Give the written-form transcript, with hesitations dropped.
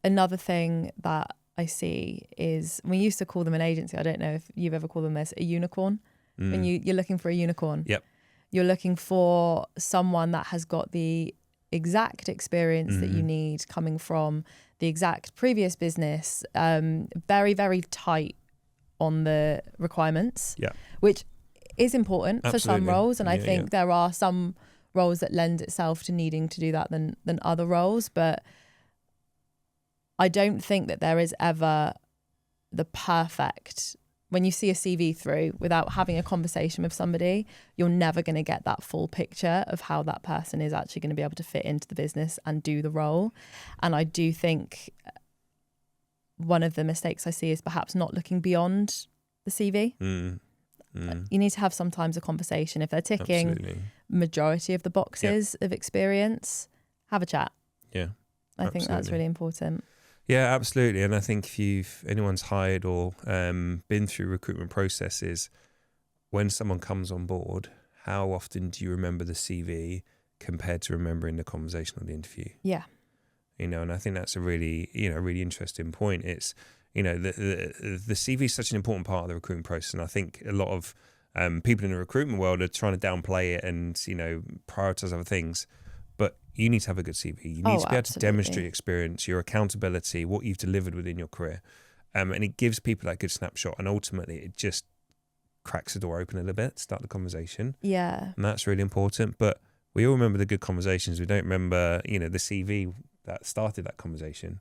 another thing that I see is, we used to call them an agency. I don't know if you've ever called them this, a unicorn. When you're looking for a unicorn. Yep. You're looking for someone that has got the exact experience that you need, coming from the exact previous business, very, very tight on the requirements, which is important for some roles. And I think there are some roles that lend itself to needing to do that than other roles. But I don't think that there is ever the perfect, when you see a CV through without having a conversation with somebody, you're never going to get that full picture of how that person is actually going to be able to fit into the business and do the role. And I do think one of the mistakes I see is perhaps not looking beyond the CV. You need to have sometimes a conversation. If they're ticking majority of the boxes of experience, have a chat. Yeah. I think that's really important. Yeah, absolutely. And I think if anyone's hired or been through recruitment processes, when someone comes on board, how often do you remember the CV compared to remembering the conversation or the interview? Yeah. And I think that's a really, really interesting point. It's, the CV is such an important part of the recruitment process. And I think a lot of people in the recruitment world are trying to downplay it and, prioritize other things. But you need to have a good CV. You need to be able to demonstrate experience, your accountability, what you've delivered within your career. And it gives people that good snapshot. And ultimately, it just cracks the door open a little bit, start the conversation. Yeah. And that's really important. But we all remember the good conversations. We don't remember, the CV that started that conversation.